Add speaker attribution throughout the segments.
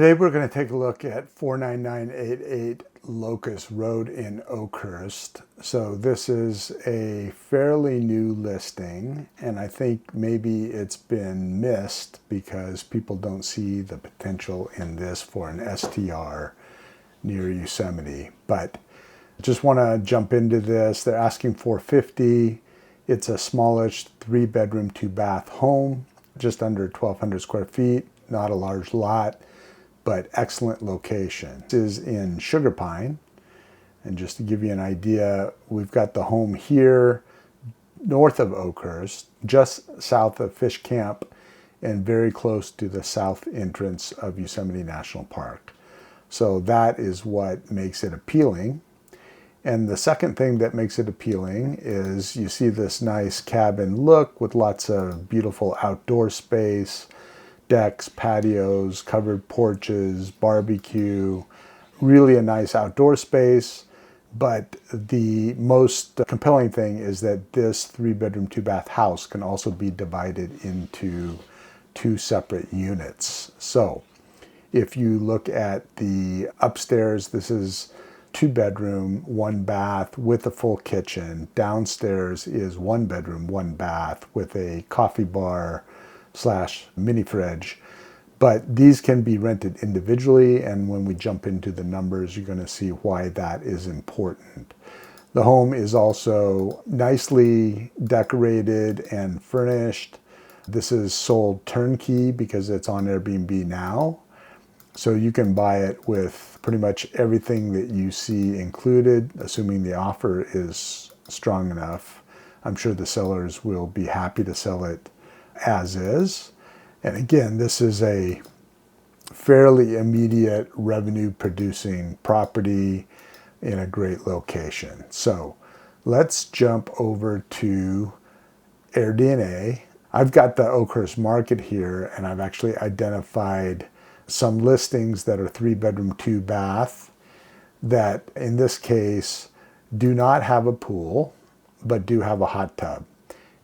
Speaker 1: Today we're going to take a look at 49988 Locust Road in Oakhurst. So this is a fairly new listing, and I think maybe it's been missed because people don't see the potential in this for an STR near Yosemite. But just want to jump into this. They're asking $450. It's a smallish 3-bedroom, 2-bath home, just under 1,200 square feet, not a large lot, but excellent location. This is in Sugar Pine, and just to give you an idea, we've got the home here north of Oakhurst, just south of Fish Camp, and very close to the south entrance of Yosemite National Park. So that is what makes it appealing. And the second thing that makes it appealing is you see this nice cabin look with lots of beautiful outdoor space, decks, patios, covered porches, barbecue, really a nice outdoor space. But the most compelling thing is that this 3-bedroom, 2-bath house can also be divided into 2 separate units. So if you look at the upstairs, this is 2-bedroom, 1-bath with a full kitchen. Downstairs is 1-bedroom, 1-bath with a coffee bar / mini fridge. But these can be rented individually, and when we jump into the numbers, you're going to see why that is important. The home is also nicely decorated and furnished. This is sold turnkey because it's on Airbnb now. So you can buy it with pretty much everything that you see included, assuming the offer is strong enough. I'm sure the sellers will be happy to sell it as is. And again, this is a fairly immediate revenue producing property in a great location. So let's jump over to AirDNA. I've got the Oakhurst market here, and I've actually identified some listings that are 3-bedroom, 2-bath that in this case do not have a pool, but do have a hot tub.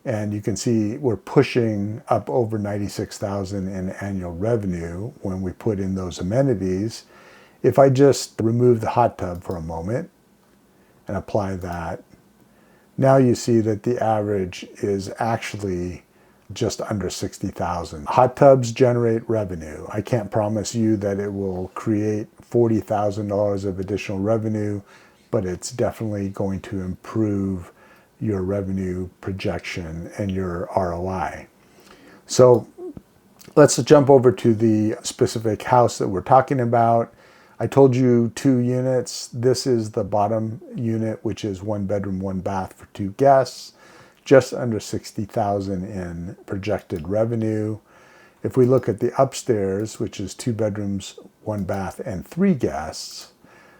Speaker 1: And you can see we're pushing up over $96,000 in annual revenue when we put in those amenities. If I just remove the hot tub for a moment and apply that, now you see that the average is actually just under $60,000. Hot tubs generate revenue. I can't promise you that it will create $40,000 of additional revenue, but it's definitely going to improve your revenue projection and your ROI. So let's jump over to the specific house that we're talking about. I told you 2 units. This is the bottom unit, which is 1-bedroom, 1-bath for 2 guests, just under $60,000 in projected revenue. If we look at the upstairs, which is 2 bedrooms, 1 bath, and 3 guests,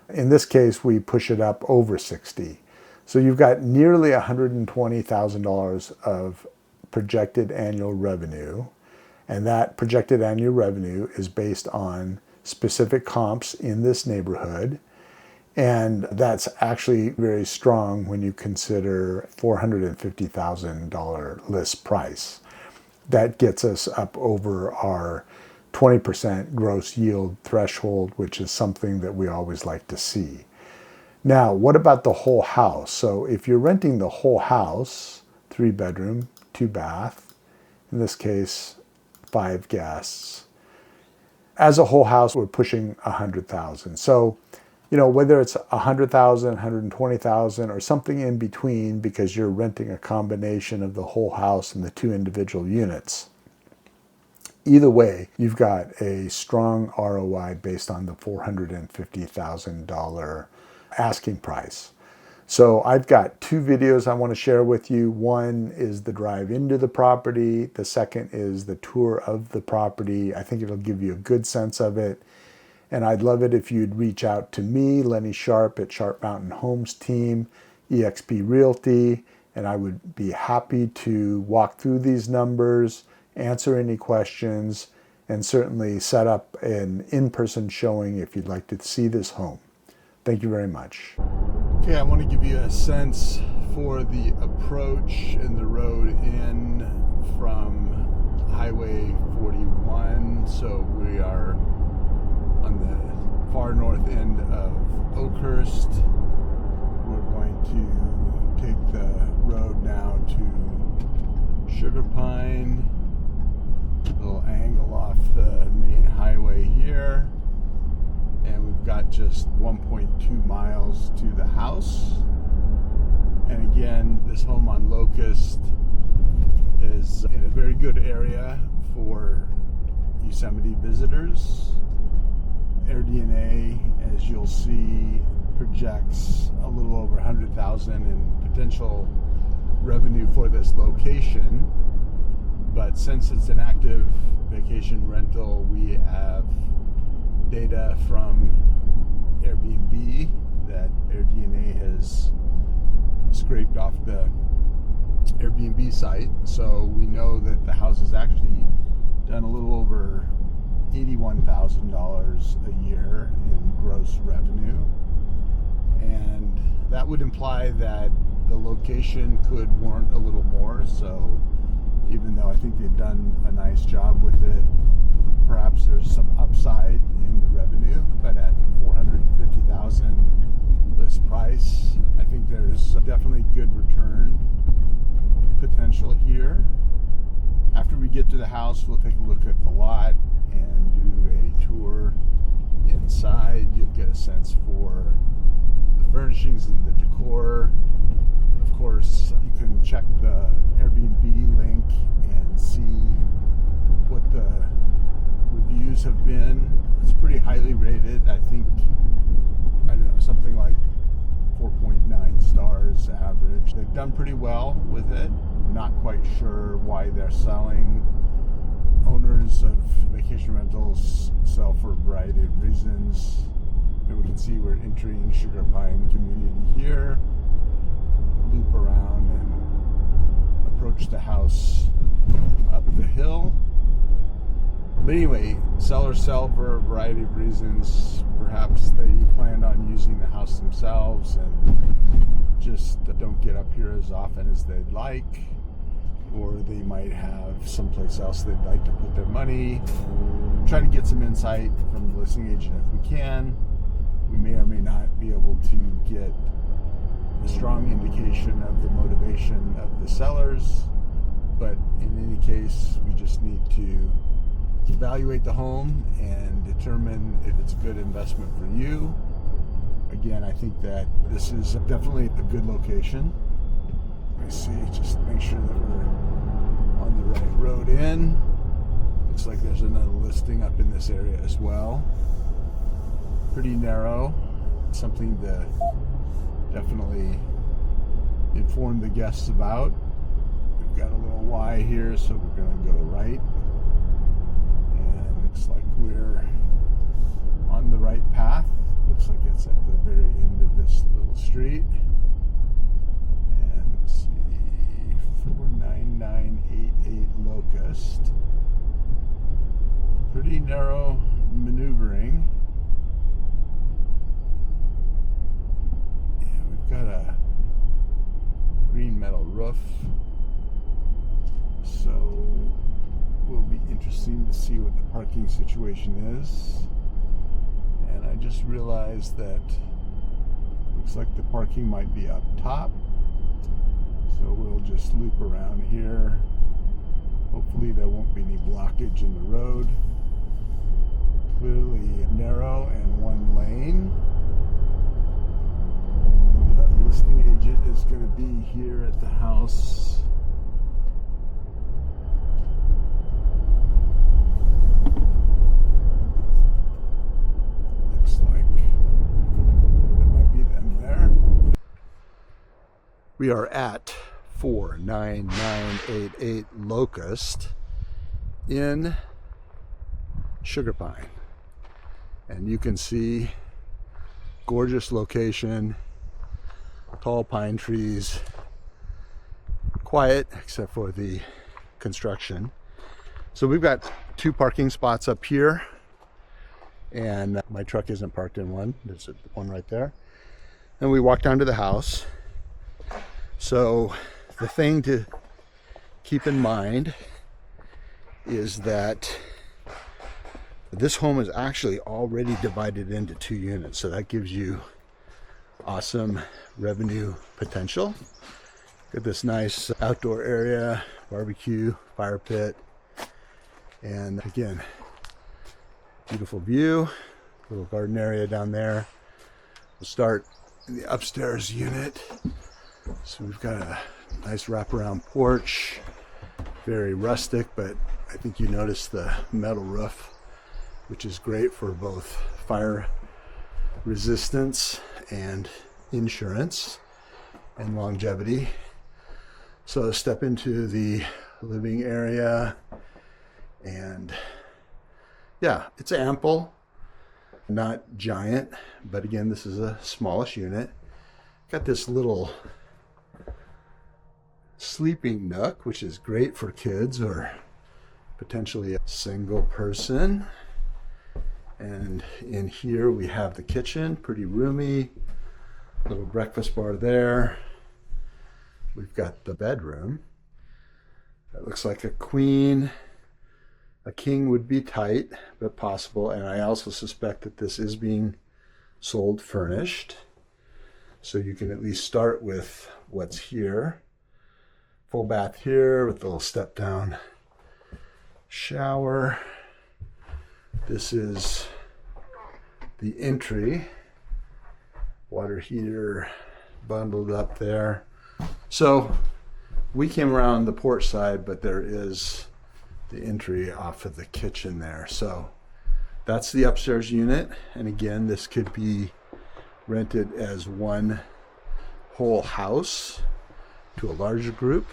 Speaker 1: in this case, we push it up over 60. So you've got nearly $120,000 of projected annual revenue, and that projected annual revenue is based on specific comps in this neighborhood, and that's actually very strong when you consider $450,000 list price. That gets us up over our 20% gross yield threshold, which is something that we always like to see. Now, what about the whole house? So if you're renting the whole house, 3-bedroom, 2-bath, in this case, 5 guests, as a whole house, we're pushing $100,000. So, whether it's $100,000, $120,000, or something in between because you're renting a combination of the whole house and the 2 individual units, either way, you've got a strong ROI based on the $450,000 asking price. So I've got 2 videos I want to share with you. One is the drive into the property. The second is the tour of the property. I think it'll give you a good sense of it. And I'd love it if you'd reach out to me, Lenny Sharp at Sharp Mountain Homes Team, eXp Realty, and I would be happy to walk through these numbers, answer any questions, and certainly set up an in-person showing if you'd like to see this home. Thank you very much. Okay, I want to give you a sense for the approach and the road in from Highway 41. So we are on the far north end of Oakhurst. We're going to take the road now to Sugar Pine. Little angle off the main highway here. And we've got just 1.2 miles to the house. And again, this home on Locust is in a very good area for Yosemite visitors. AirDNA, as you'll see, projects a little over 100,000 in potential revenue for this location. But since it's an active vacation rental, we have data from Airbnb that AirDNA has scraped off the Airbnb site. So we know that the house has actually done a little over $81,000 a year in gross revenue. And that would imply that the location could warrant a little more. So even though I think they've done a nice job with it, perhaps there's some upside in the revenue, but at $450,000 list price, I think there's definitely good return potential here. After we get to the house, we'll take a look at the lot and do a tour inside. You'll get a sense for the furnishings and the decor. Of course, you can check the Airbnb link and see what the reviews have been. It's pretty highly rated. I think, I don't know, something like 4.9 stars average. They've done pretty well with it. Not quite sure why they're selling. Owners of vacation rentals sell for a variety of reasons. And we can see we're entering Sugar Pine community here. Loop around and approach the house up the hill. But anyway, sellers sell for a variety of reasons. Perhaps they planned on using the house themselves and just don't get up here as often as they'd like. Or they might have someplace else they'd like to put their money. Try to get some insight from the listing agent if we can. We may or may not be able to get a strong indication of the motivation of the sellers. But in any case, we just need to evaluate the home and determine if it's a good investment for you. Again, I think that this is definitely a good location. Let me see, just make sure that we're on the right road in. Looks like there's another listing up in this area as well. Pretty narrow. Something to definitely inform the guests about. We've got a little Y here, so we're going to go right. And looks like we're on the right path. Looks like it's at the very end of this little street. And let's see, 49988 Locust. Pretty narrow maneuvering. Yeah, we've got a green metal roof. So will be interesting to see what the parking situation is. And I just realized that looks like the parking might be up top. So we'll just loop around here. Hopefully there won't be any blockage in the road. Clearly narrow and one lane. The listing agent is going to be here at the house. Looks like there might be them there. We are at 49988 Locust in Sugar Pine. And you can see gorgeous location, tall pine trees, quiet except for the construction. So we've got 2 parking spots up here, and my truck isn't parked in one. There's one right there. And we walk down to the house. So the thing to keep in mind is that This home is actually already divided into 2 units, so that gives you awesome revenue potential. Got this nice outdoor area, barbecue, fire pit, and again, beautiful view, little garden area down there. We'll start in the upstairs unit. So we've got a nice wraparound porch, very rustic, but I think you notice the metal roof, which is great for both fire resistance and insurance and longevity. So step into the living area, and yeah, it's ample, not giant, but again, this is a smallish unit. Got this little sleeping nook, which is great for kids or potentially a single person. And in here we have the kitchen, pretty roomy, little breakfast bar there. We've got the bedroom. That looks like a queen. A king would be tight, but possible. And I also suspect that this is being sold furnished. So you can at least start with what's here. Full bath here with a little step down shower. This is the entry. Water heater bundled up there. So we came around the porch side, but there is the entry off of the kitchen there. So that's the upstairs unit. And again, this could be rented as one whole house to a larger group,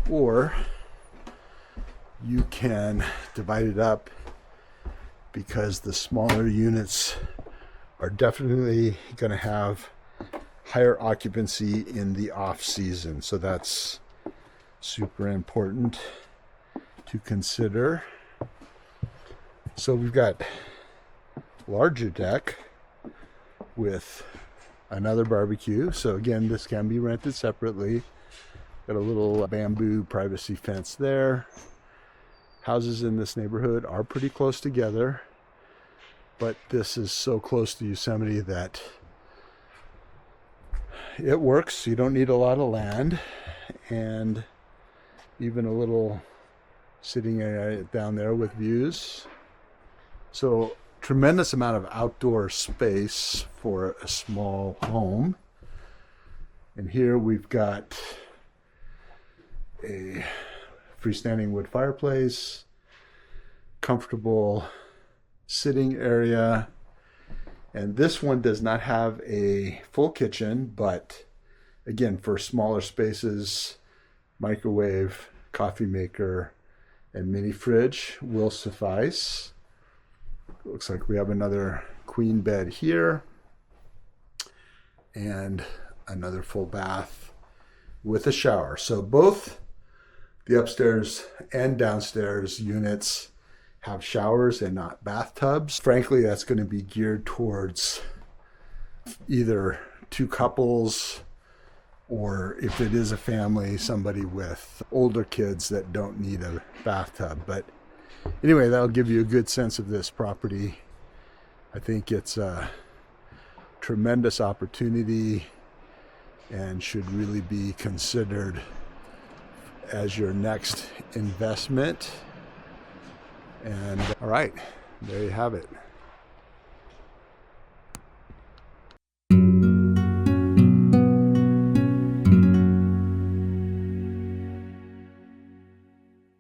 Speaker 1: or you can divide it up, because the smaller units are definitely going to have higher occupancy in the off season. So that's super important to consider. So we've got larger deck with another barbecue. So again, this can be rented separately. Got a little bamboo privacy fence there. Houses in this neighborhood are pretty close together, but this is so close to Yosemite that it works. You don't need a lot of land, and even a little sitting area down there with views. So tremendous amount of outdoor space for a small home. And here we've got a freestanding wood fireplace, comfortable sitting area. And this one does not have a full kitchen, but again, for smaller spaces, microwave, coffee maker, and mini fridge will suffice. Looks like we have another queen bed here and another full bath with a shower. So both the upstairs and downstairs units have showers and not bathtubs. Frankly, that's going to be geared towards either 2 couples, or if it is a family, somebody with older kids that don't need a bathtub. But anyway, that'll give you a good sense of this property. I think it's a tremendous opportunity and should really be considered as your next investment. And all right, there you have it.